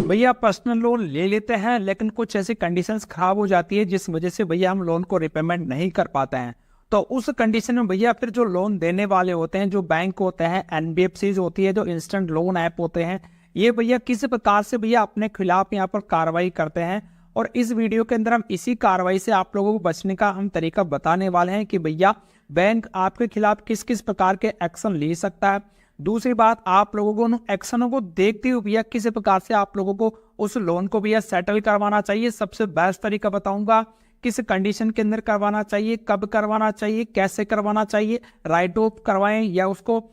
भैया personal loan ले लेते हैं लेकिन कुछ ऐसी कंडीशंस खराब हो जाती है जिस वजह से भैया हम लोन को रिपेमेंट नहीं कर पाते हैं। तो उस कंडीशन में भैया फिर जो लोन देने वाले होते हैं, जो बैंक होते हैं, एनबीएफसीज होती है, जो इंस्टेंट लोन ऐप होते हैं, ये भैया किस प्रकार से भैया अपने खिलाफ यहाँ पर कार्रवाई करते हैं। और इस वीडियो के अंदर हम इसी कार्रवाई से आप लोगों को बचने का हम तरीका बताने वाले हैं कि भैया बैंक आपके खिलाफ किस किस प्रकार के एक्शन ले सकता है। दूसरी बात, आप लोगों को उन एक्शनों को देखते हुए भैया किस प्रकार से आप लोगों को उस लोन को भैया सेटल करवाना चाहिए। सबसे बेस्ट तरीका बताऊंगा, किस कंडीशन के अंदर करवाना चाहिए, कब करवाना चाहिए, कैसे करवाना चाहिए, राइट ऑफ करवाएं या उसको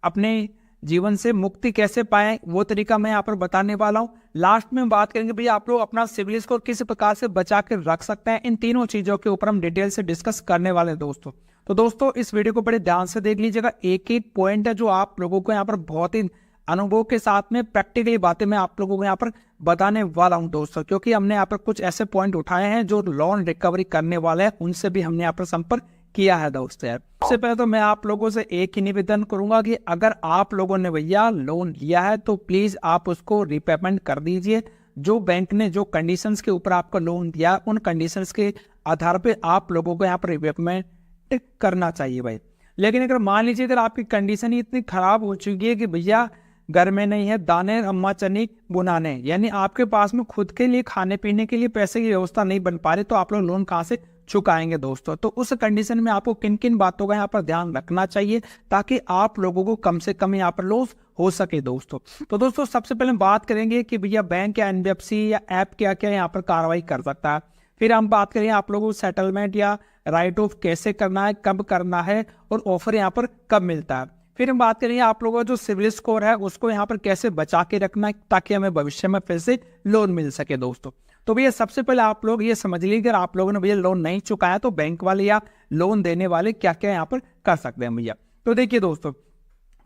अपने जीवन से मुक्ति कैसे पाएं, वो तरीका मैं यहाँ पर बताने वाला हूँ। लास्ट में बात करेंगे भैया आप लोग अपना सिविल स्कोर किस प्रकार से बचा के रख सकते हैं। इन तीनों चीजों के ऊपर हम डिटेल से डिस्कस करने वाले हैं दोस्तों। तो दोस्तों इस वीडियो को बड़े ध्यान से देख लीजिएगा। एक एक पॉइंट है जो आप लोगों को यहाँ पर बहुत ही अनुभव के साथ में प्रैक्टिकली बातें मैं आप लोगों को यहाँ पर बताने वाला हूँ दोस्तों, क्योंकि हमने यहाँ पर कुछ ऐसे पॉइंट उठाए हैं जो लोन रिकवरी करने वाले हैं, उनसे भी हमने यहाँ पर संपर्क किया है दोस्तों। सबसे पहले तो मैं आप लोगों से एक ही निवेदन करूंगा कि अगर आप लोगों ने भैया लोन लिया है तो प्लीज आप उसको रिपेमेंट कर दीजिए। जो बैंक ने जो कंडीशंस के ऊपर आपका लोन दिया, उन कंडीशंस के आधार पे आप लोगों को यहाँ पर रिपेमेंट करना चाहिए भाई। लेकिन अगर मान लीजिए अगर आपकी कंडीशन ही इतनी खराब हो चुकी है कि भैया घर में नहीं है दाने अम्मा चनी बुनाने, यानी आपके पास में खुद के लिए खाने पीने के लिए पैसे की व्यवस्था नहीं बन पा रही, तो आप लोग लोन कहाँ से चुकाएंगे दोस्तों। तो उस कंडीशन में आपको किन किन बातों का यहाँ पर ध्यान रखना चाहिए ताकि आप लोगों को कम से कम यहाँ पर लॉस हो सके दोस्तों। तो दोस्तों सबसे पहले बात करेंगे कि भैया बैंक या एनबीएफसी या ऐप क्या क्या यहाँ पर कार्रवाई कर सकता है। फिर हम बात करेंगे आप लोगों को सेटलमेंट या राइट ऑफ कैसे करना है, कब करना है और ऑफर यहाँ पर कब मिलता है। फिर हम बात करेंगे आप लोगों का जो सिविल स्कोर है उसको यहाँ पर कैसे बचा के रखना है ताकि हमें भविष्य में फिर से लोन मिल सके दोस्तों। तो भैया सबसे पहले आप लोग ये समझ लीजिए अगर आप लोगों ने भैया लोन नहीं चुकाया तो बैंक वाले या लोन देने वाले क्या क्या यहाँ पर कर सकते हैं भैया। तो देखिए दोस्तों,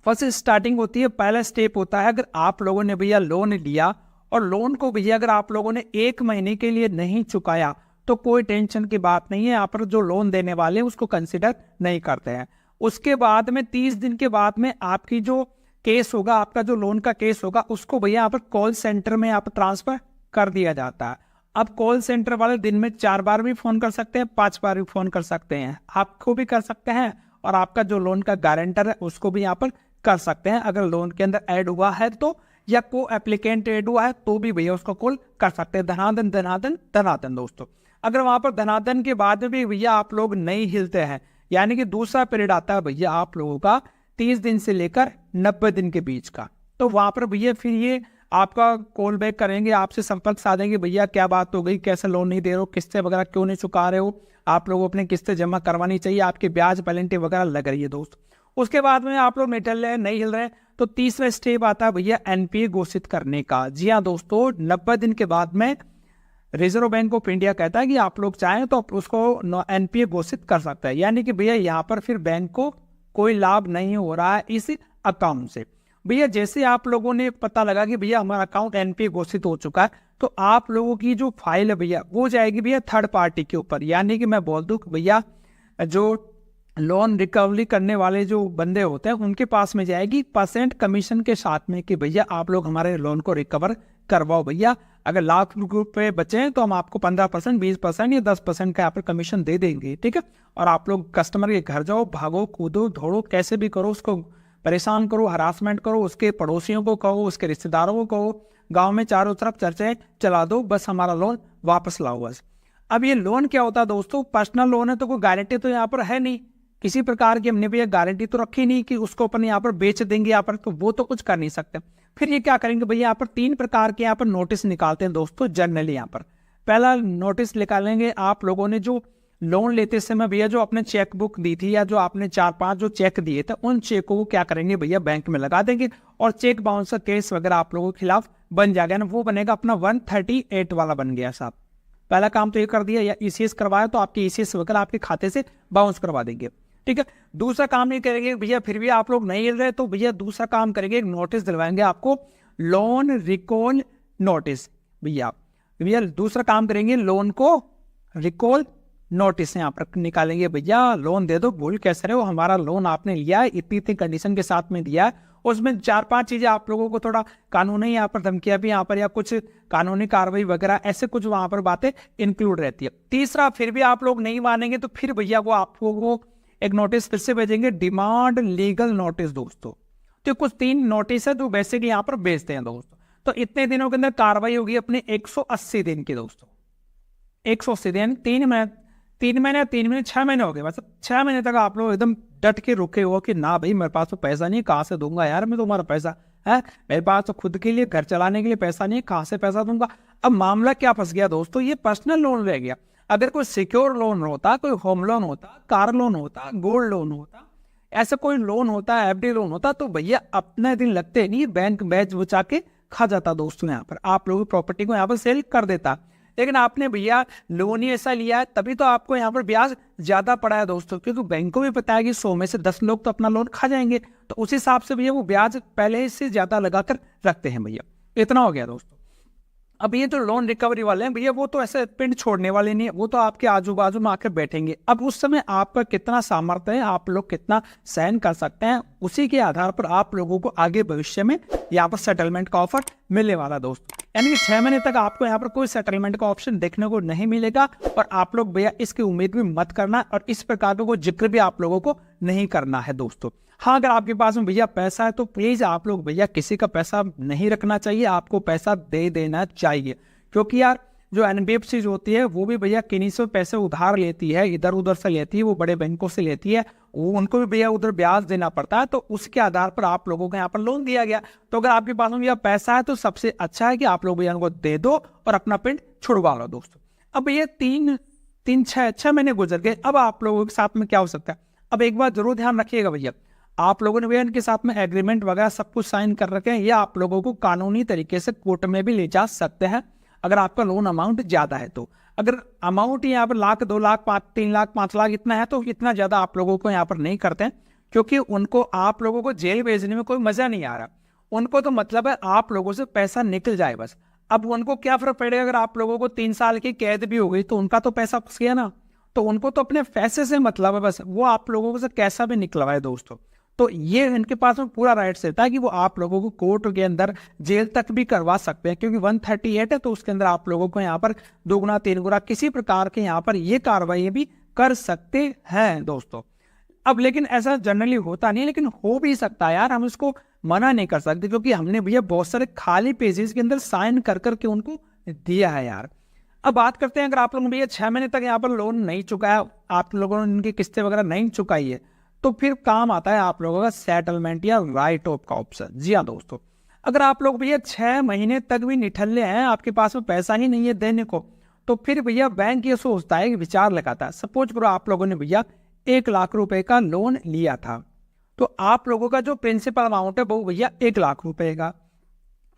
फर्स्ट स्टार्टिंग होती है, पहला स्टेप होता है अगर आप लोगों ने भैया लोन लिया और लोन को भैया अगर आप लोगों ने 1 महीने के लिए नहीं चुकाया तो कोई टेंशन की बात नहीं है, यहाँ पर जो लोन देने वाले हैं उसको कंसिडर नहीं करते हैं। उसके बाद में 30 दिन के बाद में आपकी जो केस होगा, आपका जो लोन का केस होगा, उसको भैया यहाँ पर कॉल सेंटर में यहाँ पर ट्रांसफर कर दिया जाता है। अब कॉल सेंटर वाले दिन में 4 बार भी फोन कर सकते हैं, 5 बार भी फोन कर सकते हैं, आपको भी कर सकते हैं और आपका जो लोन का गारंटर है उसको भी यहाँ पर कर सकते हैं। अगर लोन के अंदर ऐड हुआ है तो या को एप्लीकेंट ऐड हुआ है तो भी भैया उसको कॉल कर सकते हैं। धनादन धनादन धनादन दोस्तों। अगर वहां पर धनादन के बाद में भी भैया आप लोग नहीं हिलते हैं, यानी कि दूसरा पीरियड आता है भैया आप लोगों का 30 दिन से लेकर 90 दिन के बीच का, तो वहां पर भैया फिर ये आपका कॉल बैक करेंगे, आपसे संपर्क साधेंगे, भैया क्या बात हो गई, कैसे लोन नहीं दे रहे हो, किस्तें वगैरह क्यों नहीं चुका रहे हो, आप लोगों अपने किस्तें जमा करवानी चाहिए, आपके ब्याज पेनल्टी वगैरह लग रही है दोस्त। उसके बाद में आप लोग नहीं हिल रहे तो तीसरा स्टेप आता है भैया एनपीए घोषित करने का। जी हाँ दोस्तों, 90 दिन के बाद में रिजर्व बैंक ऑफ इंडिया कहता है कि आप लोग चाहें तो उसको एनपीए घोषित कर सकता है, यानी कि भैया यहाँ पर फिर बैंक को कोई लाभ नहीं हो रहा है इस अकाउंट से। भैया जैसे आप लोगों ने पता लगा कि भैया हमारा अकाउंट एनपीए घोषित हो चुका है तो आप लोगों की जो फाइल है भैया वो जाएगी भैया थर्ड पार्टी के ऊपर, यानी कि मैं बोल दूं भैया जो लोन रिकवरी करने वाले जो बंदे होते हैं उनके पास में जाएगी परसेंट कमीशन के साथ में कि भैया आप लोग हमारे लोन को रिकवर करवाओ। भैया अगर लाख रुपए बचे हैं तो हम आपको 15%, 20% या 10% का यहाँ पर कमीशन दे देंगे, ठीक है। और आप लोग कस्टमर के घर जाओ, भागो कूदो दौड़ो कैसे भी करो, उसको परेशान करो, हरासमेंट करो, उसके पड़ोसियों को कहो, उसके रिश्तेदारों को कहो, गांव में चारों तरफ चर्चाएं चला दो, बस हमारा लोन वापस लाओ बस। अब ये लोन क्या होता है दोस्तों, पर्सनल लोन है तो कोई गारंटी तो यहाँ पर है नहीं किसी प्रकार की, हमने भी गारंटी तो रखी नहीं कि उसको अपन यहाँ पर बेच देंगे यहाँ पर, तो वो तो कुछ कर नहीं सकते। फिर ये क्या करेंगे भैया, यहाँ पर 3 प्रकार के यहाँ पर नोटिस निकालते हैं दोस्तों जनरली। यहाँ पर पहला नोटिस निकालेंगे आप लोगों ने जो लोन लेते समय भैया जो अपने चेक बुक दी थी या जो आपने 4-5 जो चेक दिए थे उन चेकों को क्या करेंगे भैया बैंक में लगा देंगे और चेक बाउंसर केस वगैरह आप लोगों के खिलाफ बन जाएगा ना, वो बनेगा अपना 138 वाला बन गया साहब। पहला काम तो ये कर दिया, या ईसीएस करवाया तो आपके ईसीएस वगैरह आपके खाते से बाउंस करवा देंगे, ठीक है। दूसरा काम नहीं करेंगे भैया, फिर भी आप लोग नहीं हिल रहे तो भैया दूसरा काम करेंगे, एक नोटिस दिलवाएंगे आपको, लोन रिकॉल नोटिस। भैया दूसरा काम करेंगे, लोन को रिकॉल नोटिस यहाँ पर निकालेंगे, भैया लोन दे दो, भूल कैसे रहे हो, हमारा लोन आपने लिया है, इतनी कंडीशन के साथ में दिया है उसमें 4-5 चीजें आप लोगों को थोड़ा कानूनी यहाँ पर धमकियां भी यहाँ पर या कुछ कानूनी कार्रवाई वगैरह ऐसे कुछ वहां पर बातें इंक्लूड रहती है। तीसरा, फिर भी आप लोग नहीं मानेंगे तो फिर भैया वो आपको वो एक नोटिस फिर से भेजेंगे, डिमांड लीगल नोटिस दोस्तों। तो कुछ 3 नोटिस है जो बेसिकली यहाँ पर भेजते हैं दोस्तों। तो इतने दिनों के अंदर कार्रवाई होगी अपने 180 दिन की दोस्तों। 180 दिन, 3 महीने 6 महीने हो गए, मतलब 6 महीने तक आप लोग एकदम डट के रुके हो कि ना भाई मेरे पास तो पैसा नहीं, कहाँ से दूंगा यार मैं तुम्हारा पैसा है, मेरे पास तो खुद के लिए घर चलाने के लिए पैसा नहीं, कहाँ से पैसा दूंगा। अब मामला क्या फंस गया दोस्तों, ये पर्सनल लोन रह गया। अगर कोई सिक्योर लोन होता, कोई होम लोन होता, कार लोन होता, गोल्ड लोन होता, ऐसा कोई लोन होता, एफडी लोन होता, तो भैया अपने दिन लगते नहीं, बैंक बैच बचा के खा जाता दोस्तों। यहाँ पर आप लोगों की प्रॉपर्टी को यहाँ पर सेल कर देता, लेकिन आपने भैया लोन ही ऐसा लिया है, तभी तो आपको यहाँ पर ब्याज ज्यादा पड़ा है दोस्तों, क्योंकि बैंक को भी पता है कि 100 में से 10 लोग तो अपना लोन खा जाएंगे, तो उस हिसाब से भैया वो ब्याज पहले से ज्यादा लगाकर रखते हैं भैया। इतना हो गया दोस्तों। अब ये जो लोन रिकवरी वाले हैं भैया, वो तो ऐसे पिंड छोड़ने वाले नहीं है, वो तो आपके आजू बाजू में आकर बैठेंगे। अब उस समय आपका कितना सामर्थ्य है, आप लोग कितना सहन कर सकते हैं, उसी के आधार पर आप लोगों को आगे भविष्य में यहाँ पर सेटलमेंट का ऑफर मिलने वाला दोस्तों। यानी कि 6 महीने तक आपको यहाँ पर कोई सेटलमेंट का ऑप्शन देखने को नहीं मिलेगा, और आप लोग भैया इसकी उम्मीद भी मत करना, और इस प्रकार का कोई जिक्र भी आप लोगों को नहीं करना है दोस्तों। हाँ, अगर आपके पास में भैया पैसा है तो प्लीज आप लोग भैया किसी का पैसा नहीं रखना चाहिए, आपको पैसा दे देना चाहिए, क्योंकि यार जो एनबीएफसी होती है वो भी भैया किन्हीं से पैसे उधार लेती है, इधर उधर से लेती है, वो बड़े बैंकों से लेती है, वो उनको भी भैया उधर ब्याज देना पड़ता है, तो उसके आधार पर आप लोगों को यहाँ पर लोन दिया गया। तो अगर आपके पास में भैया पैसा है तो सबसे अच्छा है कि आप लोग भैया उनको दे दो और अपना पिंड छुड़वा लो दोस्तों। अब भैया 6 महीने गुजर गए, अब आप लोगों के साथ में क्या हो सकता है। अब एक बात जरूर ध्यान रखिएगा भैया, आप लोगों ने भैया इनके साथ में एग्रीमेंट वगैरह सब कुछ साइन कर रखे हैं, या आप लोगों को कानूनी तरीके से कोर्ट में भी ले जा सकते हैं अगर आपका लोन अमाउंट ज्यादा है तो। अगर अमाउंट यहाँ पर 1 लाख 2 लाख 3 लाख 5 लाख इतना है तो इतना ज्यादा आप लोगों को यहाँ पर नहीं करते हैं, क्योंकि उनको आप लोगों को जेल भेजने में कोई मजा नहीं आ रहा। उनको तो मतलब है आप लोगों से पैसा निकल जाए बस। अब उनको क्या फर्क पड़ेगा अगर आप लोगों को 3 साल की कैद भी हो गई, तो उनका तो पैसा फंस गया ना, तो उनको तो अपने पैसे से मतलब है बस, वो आप लोगों से कैसा भी निकलवाए दोस्तों। तो ये इनके पास में पूरा राइट्स रहता है कि वो आप लोगों को कोर्ट के अंदर जेल तक भी करवा सकते हैं, क्योंकि 138 है, तो उसके अंदर आप लोगों को यहाँ पर 2 गुना 3 गुना किसी प्रकार के यहाँ पर ये कार्रवाई भी कर सकते हैं दोस्तों। अब लेकिन ऐसा जनरली होता नहीं है, लेकिन हो भी सकता है यार, हम इसको मना नहीं कर सकते, क्योंकि हमने भैया बहुत सारे खाली पेजेस के अंदर साइन कर करके उनको दिया है यार। अब बात करते हैं, अगर आप लोगों ने भैया 6 महीने तक यहाँ पर लोन नहीं चुकाया, आप लोगों ने इनकी किस्तें वगैरह नहीं चुकाई है, तो फिर काम आता है आप लोगों का सेटलमेंट या राइट ऑफ का ऑप्शन। जी हाँ दोस्तों, अगर आप लोग भैया 6 महीने तक भी निठल्ले हैं, आपके पास में पैसा ही नहीं है देने को, तो फिर भैया बैंक ये सोचता है कि विचार लगाता है। सपोज करो आप लोगों ने भैया 1 लाख रुपए का लोन लिया था, तो आप लोगों का जो प्रिंसिपल अमाउंट है वो भैया 1 लाख रुपए का।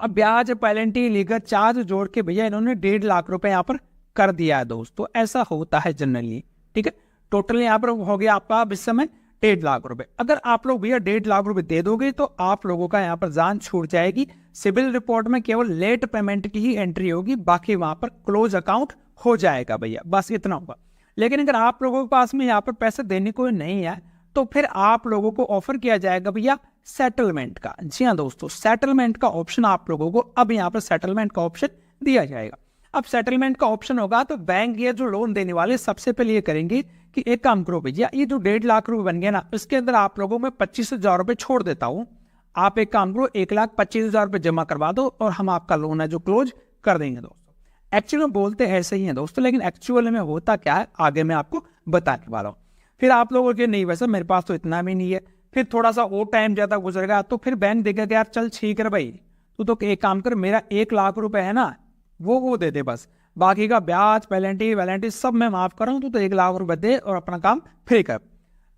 अब ब्याज पेनल्टी लीगल चार्ज जोड़ के भैया इन्होंने 1.5 लाख रुपए यहाँ पर कर दिया है दोस्तों। ऐसा होता है जनरली, ठीक है। टोटल यहाँ पर हो गया आपका अब इस समय 1.5 लाख रुपए। अगर आप लोग भैया 1.5 लाख रुपए दे दोगे तो आप लोगों का यहाँ पर जान छूट जाएगी। सिविल रिपोर्ट में केवल लेट पेमेंट की ही एंट्री होगी, बाकी वहां पर क्लोज अकाउंट हो जाएगा भैया, बस इतना होगा। लेकिन अगर आप लोगों के पास में यहाँ पर पैसे देने को नहीं है, तो फिर आप लोगों को ऑफर किया जाएगा भैया सेटलमेंट का। जी हाँ दोस्तों, सेटलमेंट का ऑप्शन आप लोगों को अब यहाँ पर सेटलमेंट का ऑप्शन दिया जाएगा। अब सेटलमेंट का ऑप्शन होगा तो बैंक ये जो लोन देने वाले सबसे पहले ये करेंगे कि एक काम करो भैया, ये जो 1.5 लाख रुपए बन गया ना, इसके अंदर आप लोगों में 25,000 रुपए छोड़ देता हूँ। आप एक काम करो, 1,25,000 रुपए जमा करवा दो और हम आपका लोन है जो क्लोज कर देंगे दोस्तों। एक्चुअली में बोलते ऐसे ही है दोस्तों, लेकिन एक्चुअल में होता क्या है आगे मैं आपको बताने वाला हूँ। फिर आप लोगों के नहीं, वैसे मेरे पास तो इतना भी नहीं है, फिर थोड़ा सा और टाइम ज्यादा गुजरेगा, तो फिर बैंक देखेगा यार चल ठीक है भाई, तू तो एक काम कर, मेरा 1 लाख रुपए है ना वो दे दे, बस बाकी का ब्याज पेनल्टी सब मैं माफ कर रहा हूँ, तो 1 लाख रुपए दे और अपना काम फ्री कर।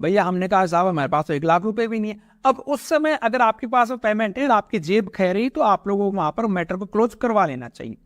भैया हमने कहा साहब हमारे पास तो 1 लाख रुपए भी नहीं है। अब उस समय अगर आपके पास पेमेंट है, आपकी जेब खैर रही, तो आप लोगों को वहां पर मैटर को क्लोज करवा लेना चाहिए।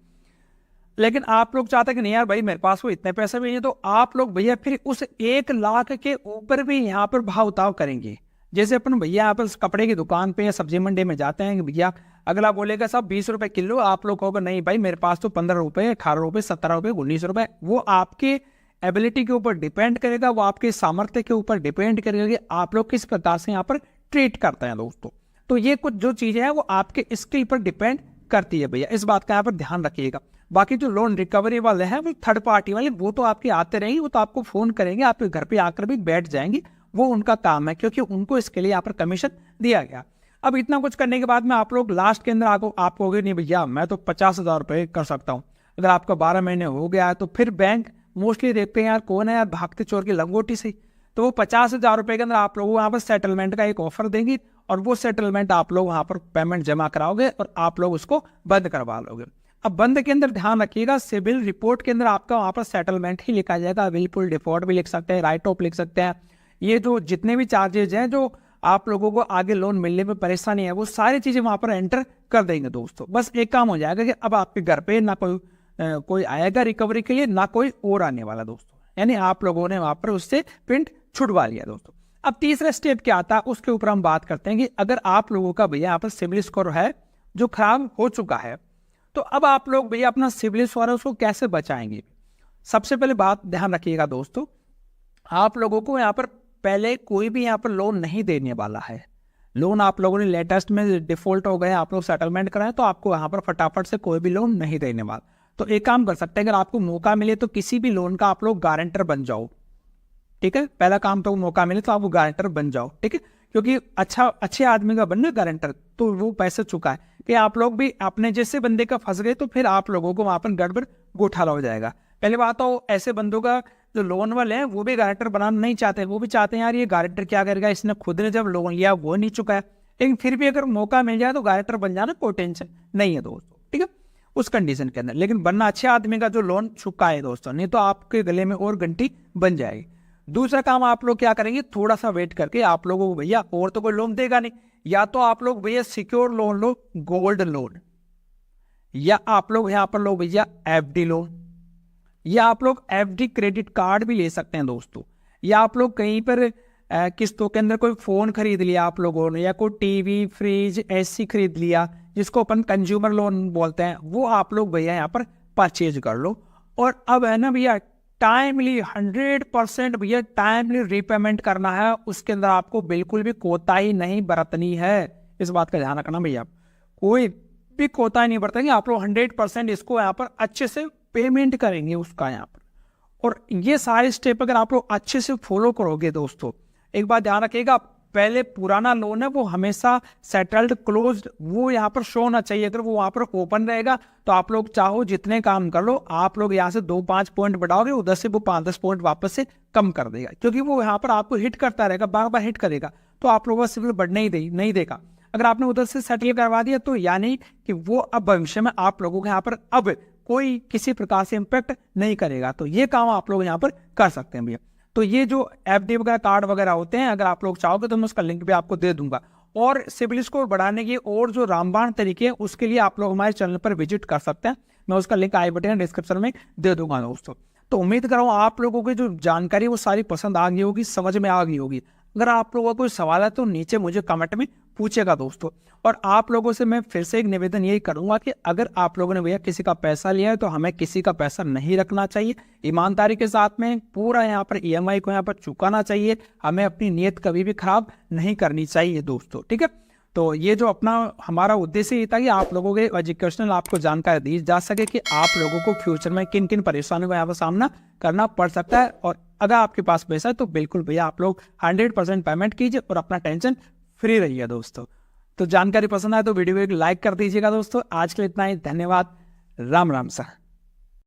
लेकिन आप लोग चाहते कि नहीं यार भाई मेरे पास वो इतने पैसे भी नहीं है, तो आप लोग भैया फिर उस 1 लाख के ऊपर भी यहाँ पर भाव उताव करेंगे। जैसे अपन भैया यहाँ पर कपड़े की दुकान पे या सब्जी मंडी में जाते हैं कि भैया अगला बोलेगा साहब 20 रुपए किलो, आप लोग कहोगे नहीं भाई मेरे पास तो 15 रुपए 18 रुपए 17 रुपए 19 रुपए। वो आपके एबिलिटी के ऊपर डिपेंड करेगा, वो आपके सामर्थ्य के ऊपर डिपेंड करेगा कि आप लोग किस प्रकार से यहाँ पर ट्रीट करते हैं दोस्तों। तो ये कुछ जो चीजें हैं वो आपके स्किल पर डिपेंड करती है भैया, इस बात का यहाँ पर ध्यान रखिएगा। बाकी जो लोन रिकवरी वाले हैं वो थर्ड पार्टी वाले, वो तो आपके आते रहेंगे, वो तो आपको फोन करेंगे, आपके घर पे आकर भी बैठ जाएंगे, वो उनका काम है, क्योंकि उनको इसके लिए यहाँ पर कमीशन दिया गया। अब इतना कुछ करने के बाद में आप लोग लास्ट के अंदर आप कहोगे नहीं भैया मैं तो 50,000 रुपये कर सकता हूँ। अगर आपका 12 महीने हो गया है तो फिर बैंक मोस्टली देखते हैं यार कौन है यार भागते चोर की लंगोटी से, तो वो 50,000 रुपये के अंदर आप लोग वहाँ पर सेटलमेंट का एक ऑफर देंगे, और वो सेटलमेंट आप लोग वहाँ पर पेमेंट जमा कराओगे और आप लोग उसको बंद करवा लोगे। अब बंद के अंदर ध्यान रखिएगा, सिविल रिपोर्ट के अंदर आपका वहाँ पर सेटलमेंट ही लिखा जाएगा, विलफुल डिफॉल्ट भी लिख सकते हैं, राइट ऑफ लिख सकते हैं। ये जो जितने भी चार्जेज हैं जो आप लोगों को आगे लोन मिलने में परेशानी है वो सारी चीजें वहां पर एंटर कर देंगे दोस्तों। बस एक काम हो जाएगा कि अब आपके घर पे ना कोई आएगा रिकवरी के लिए, ना कोई और आने वाला दोस्तों, यानी आप लोगों ने वहां पर उससे पिंड छुड़वा लिया दोस्तों। अब तीसरा स्टेप क्या आता है उसके ऊपर हम बात करते हैं कि अगर आप लोगों का भैया यहाँ पर सिविल स्कोर है जो खराब हो चुका है, तो अब आप लोग भैया अपना सिविल स्कोर है उसको कैसे बचाएंगे। सबसे पहले बात ध्यान रखिएगा दोस्तों, आप लोगों को यहाँ पर पहले कोई भी यहाँ पर लोन नहीं देने वाला है। लोन आप लोगों ने लेटेस्ट में डिफॉल्ट हो गए, आप लोग सेटलमेंट कराएं, तो आपको यहाँ पर फटाफट से कोई भी लोन नहीं देने वाला। तो एक काम कर सकते हैं, अगर आपको मौका मिले तो किसी भी लोन का आप लोग गारंटर बन जाओ, ठीक है। पहला काम तो मौका मिले तो आप गारंटर बन जाओ, ठीक है, क्योंकि अच्छे आदमी का बनना गारंटर तो वो पैसे चुका है कि आप लोग भी अपने जैसे बंदे का फंस गए तो फिर आप लोगों को वहां पर गड़बड़ घोटाला हो जाएगा। पहले बात तो ऐसे बंदों का जो लोन वाले हैं वो भी गारंटर बनाना नहीं चाहते, वो भी चाहते हैं यार ये गारंटर क्या करेगा, इसने खुद ने जब लोन लिया वो नहीं चुका है, लेकिन फिर भी अगर मौका मिल जाए तो गारंटर बन जाना कोई टेंशन नहीं है दोस्तों, ठीक है, उस कंडीशन के अंदर। लेकिन बनना अच्छे आदमी का जो लोन चुका है दोस्तों, नहीं तो आपके गले में और घंटी बन जाएगी। दूसरा काम आप लोग क्या करेंगे, थोड़ा सा वेट करके आप लोगों को भैया और तो कोई लोन देगा नहीं, या तो आप लोग भैया सिक्योर लोन लो, गोल्ड लोन, या आप लोग यहाँ पर लो भैया एफडी लोन, या आप लोग एफडी क्रेडिट कार्ड भी ले सकते हैं दोस्तों, या आप लोग कहीं पर किस्तों के अंदर कोई फोन खरीद लिया आप लोगों ने, या कोई टीवी फ्रिज एसी खरीद लिया जिसको अपन कंज्यूमर लोन बोलते हैं, वो आप लोग भैया यहाँ पर परचेज कर लो। और अब है ना भैया टाइमली 100% भैया टाइमली रीपेमेंट करना है, उसके अंदर आपको बिल्कुल भी कोताही नहीं बरतनी है, इस बात का ध्यान रखना भैया, कोई भी कोताही नहीं बरतेंगे आप लोग, 100% इसको यहाँ पर अच्छे से पेमेंट करेंगे उसका यहाँ पर। और ये सारे स्टेप अगर आप लोग अच्छे से फॉलो करोगे दोस्तों, एक बात ध्यान रखिएगा, पहले पुराना लोन है वो हमेशा सेटल्ड क्लोज्ड वो यहाँ पर शो होना चाहिए। अगर वो वहां पर ओपन रहेगा तो आप लोग चाहो जितने काम कर लो, आप लोग यहाँ से 2-5 पॉइंट बढ़ाओगे, उधर से वो 5-10 पॉइंट वापस से कम कर देगा, क्योंकि वो यहाँ पर आपको हिट करता रहेगा, बार बार हिट करेगा, तो आप लोगों का सिविल बढ़ने ही नहीं देगा। अगर आपने उधर से सेटल करवा दिया तो यानी कि वो अब भविष्य में आप लोगों के यहाँ पर अब कोई किसी प्रकार से इम्पैक्ट नहीं करेगा। तो ये काम आप लोग यहाँ पर कर सकते हैं भैया। तो ये जो एफडी वगैरह कार्ड वगैरह होते हैं, अगर आप लोग चाहोगे तो मैं उसका लिंक भी आपको दे दूंगा। और सिविल स्कोर बढ़ाने के और जो रामबाण तरीके हैं उसके लिए आप लोग हमारे चैनल पर विजिट कर सकते हैं, मैं उसका लिंक आई बटन डिस्क्रिप्शन में दे दूंगा दोस्तों। तो उम्मीद कर रहा हूँ आप लोगों की जो जानकारी वो सारी पसंद आ गई होगी, समझ में आ गई होगी। अगर आप लोगों का कोई सवाल है तो नीचे मुझे कमेंट में पूछेगा दोस्तों। और आप लोगों से मैं फिर से एक निवेदन यही करूंगा कि अगर आप लोगों ने भैया किसी का पैसा लिया है तो हमें किसी का पैसा नहीं रखना चाहिए, ईमानदारी के साथ में पूरा यहाँ पर ईएमआई को यहाँ पर चुकाना चाहिए, हमें अपनी नीयत कभी भी खराब नहीं करनी चाहिए दोस्तों, ठीक है। तो ये जो अपना हमारा उद्देश्य ये था कि आप लोगों के एजुकेशनल आपको जानकारी दी जा सके कि आप लोगों को फ्यूचर में किन किन परेशानियों का यहाँ पर सामना करना पड़ सकता है। और अगर आपके पास पैसा है तो बिल्कुल भैया आप लोग 100% पेमेंट कीजिए और अपना टेंशन फ्री रहिए दोस्तों। तो जानकारी पसंद आए तो वीडियो को एक लाइक कर दीजिएगा दोस्तों। आज के लिए इतना ही, धन्यवाद, राम राम सर।